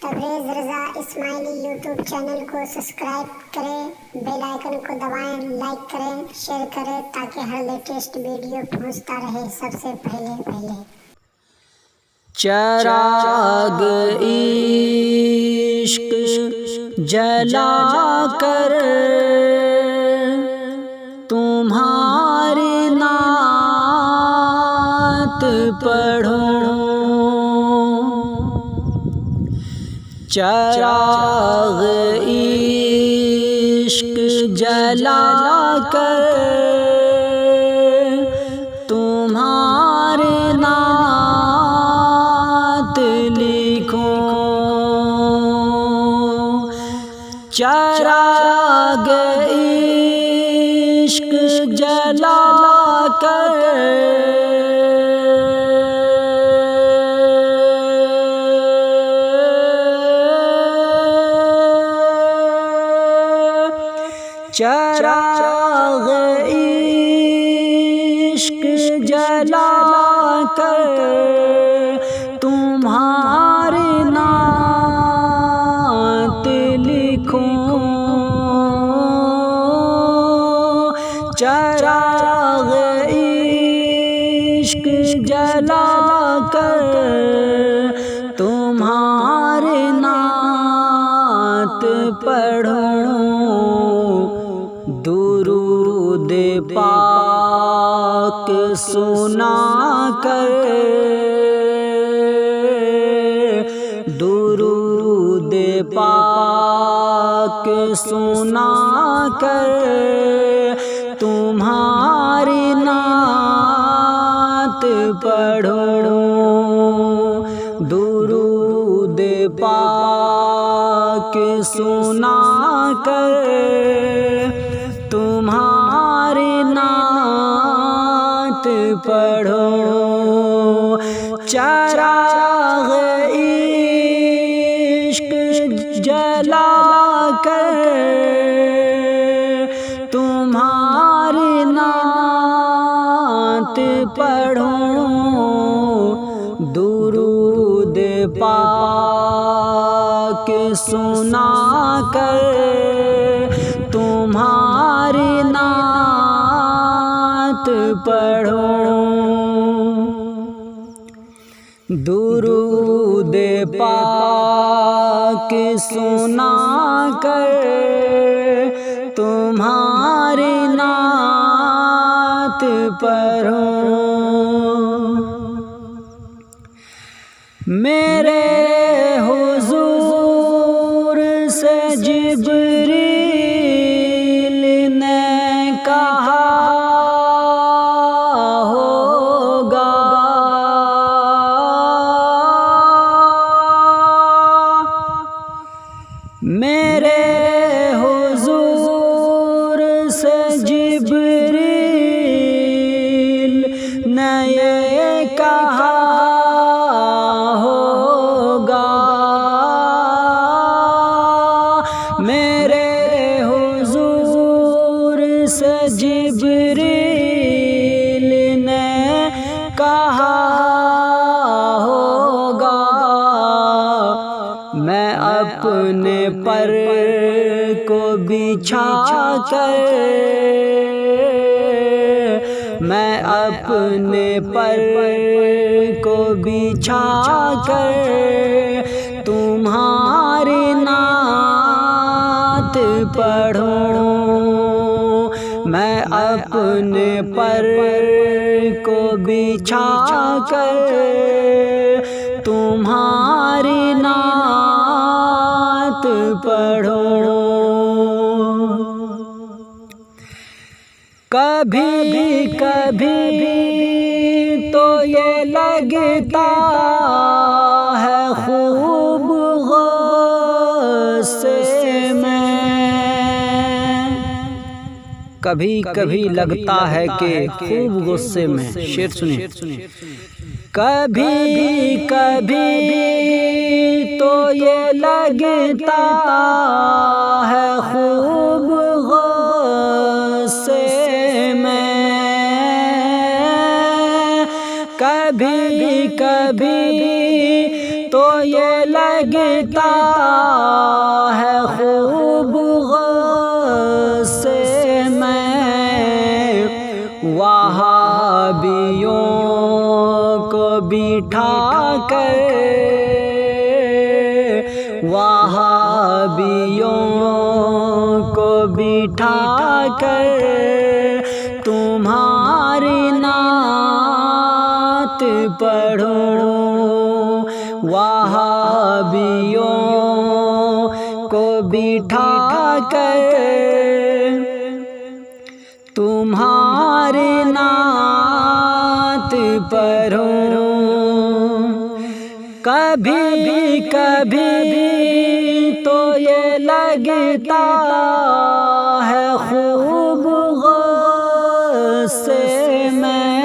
تبریز رضا اسماعیلی YouTube channel کو subscribe کریں، bell icon کو دبائیں، لائک کریں، شیئر کریں تاکہ ہر لیٹسٹ ویڈیو پہنچتا رہے سب سے پہلے۔ چراغ عشق جلا کر تمہاری نعت پڑھوں، چراغ عشق جلا کر تمہاری نعت لکھوں، چراغ عشق جلا کر چراغ عشق جلا کر تمہاری نعت لکھوں، چراغ عشق جلا کر تمہاری نعت پڑھوں، درود پاک سنا کر، درود پاک سنا کر تمہاری نعت پڑھوں، درود پاک سنا کر تمہاری نعت پڑھوں، چراغ عشق جلا کر تمہاری نعت پڑھوں، درود پاک سنا کر تمہاری نعت پڑھوں، درود پاک سنا کر تمہاری نعت پڑھوں، میرے حضور سے جبریل نے کہا ہوگا، میرے حضور سے جبریل نے یہ کہا ہوگا، میرے حضور سے جبریل نے کہا ہوگا، میں اپنے پر کو بچھا کر، میں اپنے پر کو بچھا کر تمہاری نعت پڑھوں، میں اپنے پر کو بچھا کر تمہاری نعت پڑھوں، کبھی کبھی تو یہ لگتا ہے خوب غصے میں، کبھی کبھی لگتا ہے کہ خوب غصے میں، شعر سنیں، کبھی کبھی تو یہ لگتا ہے خوب غصے میں، کبھی کبھی تو یہ یہ لگتا ہے خوب غصے میں، وہابیوں کو بٹھا کر، وہابیوں کو بٹھا کر تمہاری نعت پڑھوں، وہابیوں کو بٹھا کر تمہاری نعت پڑھوں، کبھی کبھی تو یہ لگتا ہے خوب غصے میں،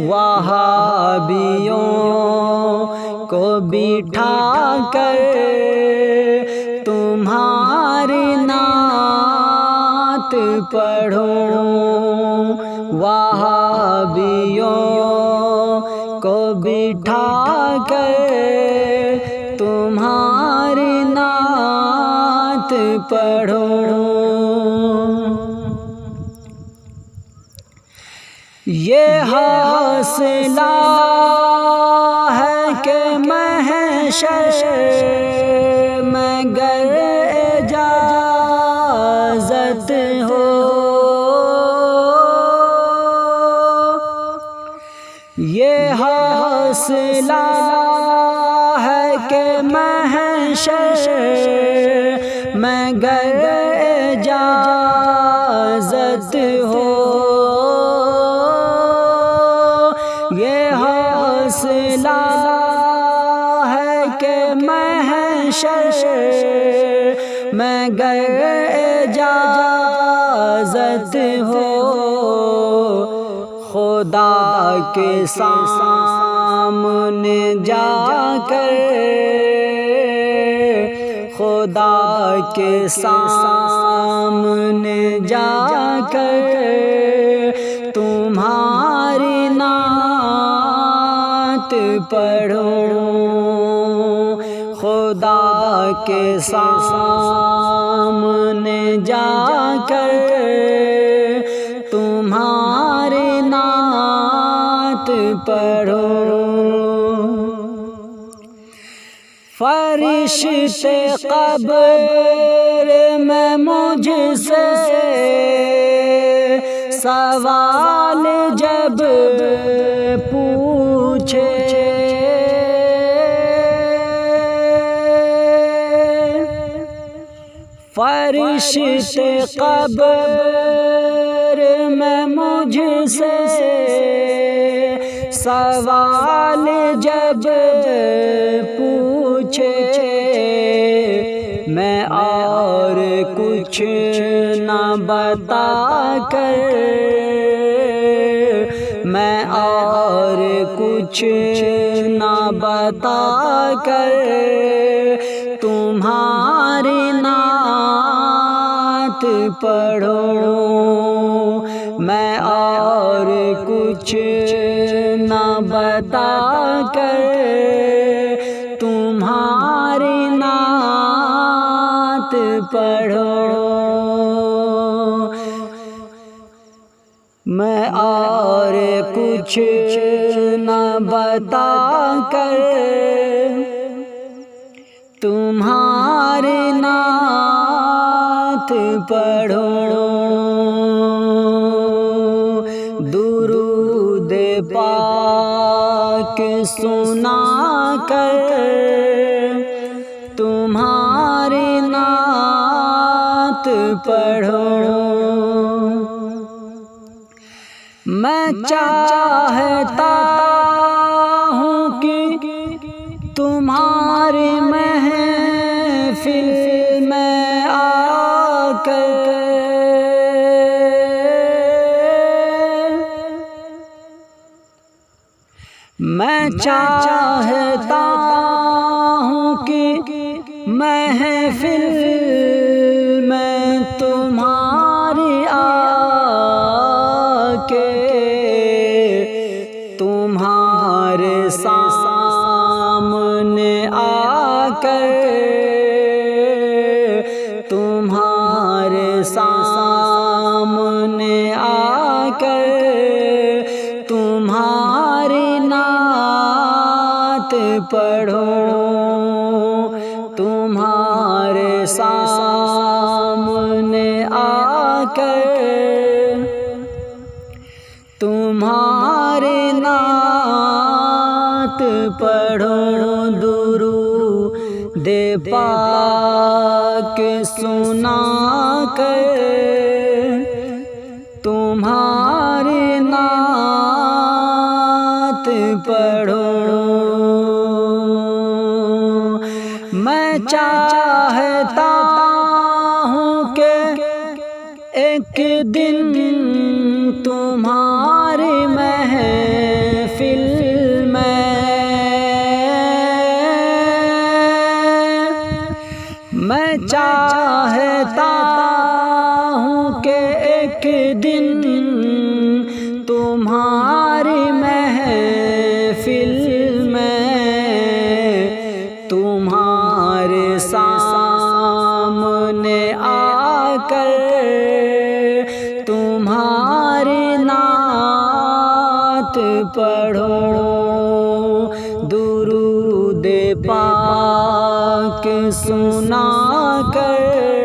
وہابیوں کو بٹھا کر تمہاری نعت پڑھوں، وہابیوں کو بٹھا کر تمہاری نعت پڑھوں۔ یہ حوصلہ ہے کہ محشر میں گر اجازت ہو، یہ حوصلہ ہے کہ محشر میں گر اجازت ہو، یہ حوصلہ ہے کہ محشر میں گر اجازت ہو، خدا کے سامنے جا کر، خدا کے سامنے جا کر تمہاری نعت پڑھوں، خدا کے سامنے جا کر تمہاری نعت پڑھوں، فرشتے قبر میں مجھ سے سوال جب پوچھے، فرشتے قبر میں مجھ سے سوال جب پوچھے، میں اور کچھ نہ بتا کر، میں اور کچھ نہ بتا کر تمہاری نعت پڑھوں، میں اور کچھ نہ بتا کر تمہاری نعت پڑھوں، میں اور کچھ نہ بتا کر تمہاری نعت پڑھوں، درود پاک سنا کر تمہاری نعت پڑھوں، میں چاہتا ہوں کہ تمہاری محفل میں آ کر میں چاہتا ہوں کہ محفل میں تمہاری آ کے تمہارے سامنے پڑھوں تمہارے سامنے آ کر، تمہاری نعت پڑھوں درود پاک سنا کر، تمہاری نعت پڑھوں۔ میں چاہتا ہوں کہ ایک دن تمہاری محفل میں چاہتا ہوں کہ ایک دن تمہاری محفل میں تمہارے سامنے آ کر تمہاری نعت پڑھوں، درود پاک سنا کر۔